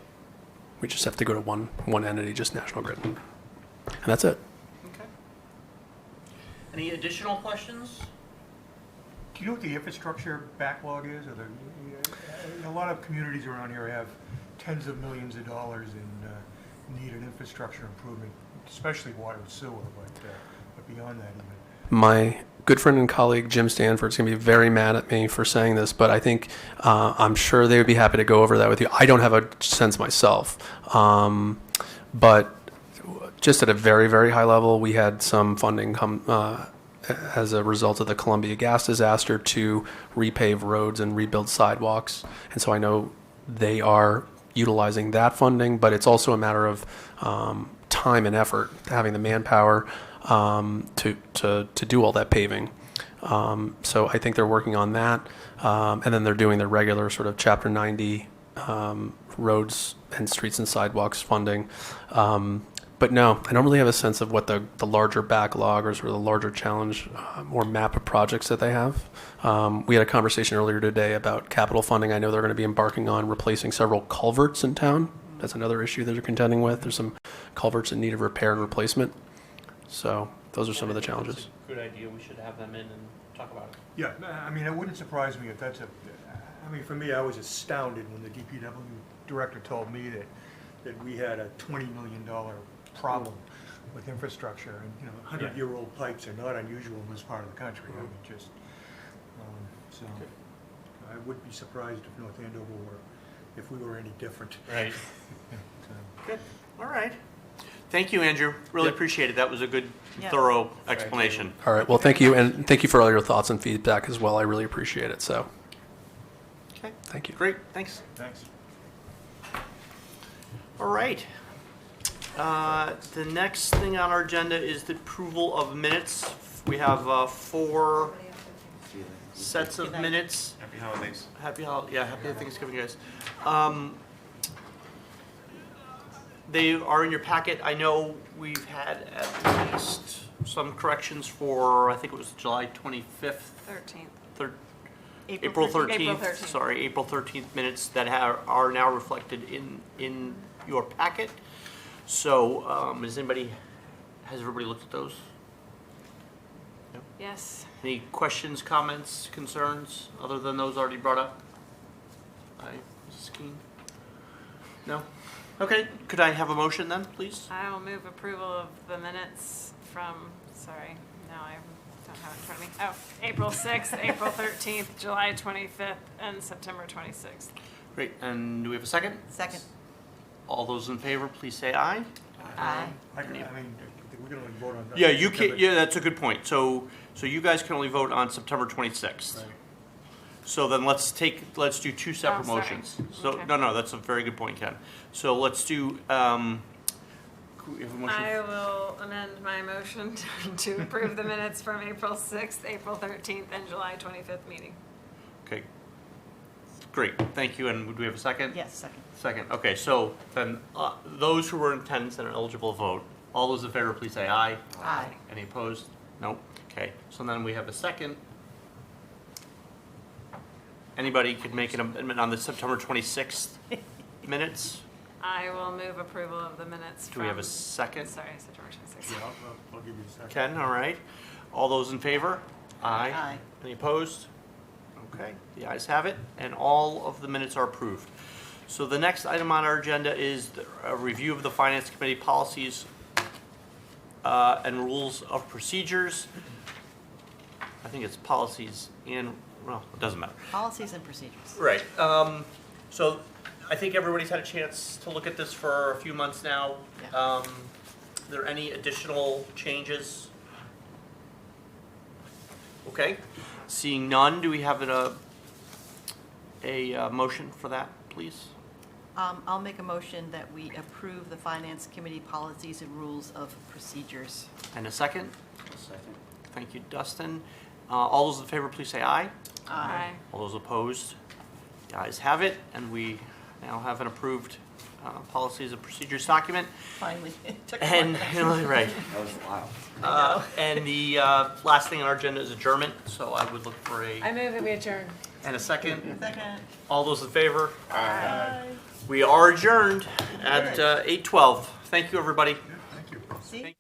We just have to go to one entity, just National Grid. And that's it. Okay. Any additional questions? Do you know what the infrastructure backlog is? A lot of communities around here have tens of millions of dollars in need of infrastructure improvement, especially water and sewer, but beyond that even. My good friend and colleague Jim Stanford's going to be very mad at me for saying this, but I think I'm sure they would be happy to go over that with you. I don't have a sense myself, but just at a very, very high level, we had some funding come as a result of the Columbia gas disaster to repave roads and rebuild sidewalks. And so I know they are utilizing that funding, but it's also a matter of time and effort, having the manpower to do all that paving. So I think they're working on that, and then they're doing the regular sort of Chapter 90 roads and streets and sidewalks funding. But no, I don't really have a sense of what the larger backlog or sort of the larger challenge or map of projects that they have. We had a conversation earlier today about capital funding. I know they're going to be embarking on replacing several culverts in town. That's another issue that they're contending with. There's some culverts in need of repair and replacement. So those are some of the challenges. Good idea. We should have them in and talk about it. Yeah, I mean, it wouldn't surprise me if I mean, for me, I was astounded when the DPW director told me that we had a $20 million problem with infrastructure, and, you know, 100-year-old pipes are not unusual in this part of the country. I mean, just, so, I would be surprised if North Andover if we were any different. Right. So, Good. All right. Thank you, Andrew. Really Yep. appreciate it. That was a good, Yeah. thorough explanation. All right. Well, thank you, and thank you for all your thoughts and feedback as well. I really appreciate it. So, Okay. thank you. Great. Thanks. thanks. All right. The next thing on our agenda is the approval of minutes. We have 4 sets of minutes. Happy holidays. Happy Thanksgiving, guys. They are in your packet. I know we've had at least some corrections for, I think it was July 25th, 13th. April 13th. April 13th. Sorry, April 13th minutes that are now reflected in your packet. So, has everybody looked at those? Yes. Any questions, comments, concerns, other than those already brought up? Aye, Mrs. Keen? No? Okay, could I have a motion then, please? I will move approval of the minutes from, sorry, now I don't have it in front of me. Oh, April 6th, April 13th, July 25th, and September 26th. Great, and do we have a second? Second. All those in favor, please say aye. Aye. I mean, we can only vote on that. Yeah, you can, yeah, that's a good point. So you guys can only vote on September 26th. Right. So then let's do 2 separate sorry. motions. So, Okay. no, that's a very good point, Ken. So let's do, could we have a motion? I will amend my motion to approve the minutes from April 6th, April 13th, and July 25th meeting. Okay. Great, thank you, and would we have a second? Yes, second. Second, okay, so then, those who were in attendance and are eligible to vote, all those in favor, please say aye. Aye. Any opposed? Nope, okay, so then we have a second. Anybody could make an amendment on the September 26th minutes? I will move approval of the minutes Do from. we have a second? Sorry, September 26th. Yeah, I'll give you a second. Ken, all right. All those in favor? Aye. Aye. Any opposed? Okay, the ayes have it, and all of the minutes are approved. So the next item on our agenda is a review of the Finance Committee policies and rules of procedures. I think it's policies and, well, it doesn't matter. Policies and procedures. Right. So I think everybody's had a chance to look at this for a few months now. Yeah. Are there any additional changes? Okay. Seeing none, do we have a motion for that, please? I'll make a motion that we approve the Finance Committee policies and rules of procedures. And a second? Second. Thank you, Dustin. All those in favor, please say aye. Aye. All those opposed? The ayes have it, and we now have an approved policies and procedures document. Finally. It took a And, while. right. That was wild. And the last thing on our agenda is adjournment, so I would look for I move that we adjourn. and a second. Second. All those in favor? Aye. We are adjourned at 8:12. Thank you, everybody. Thank you. See?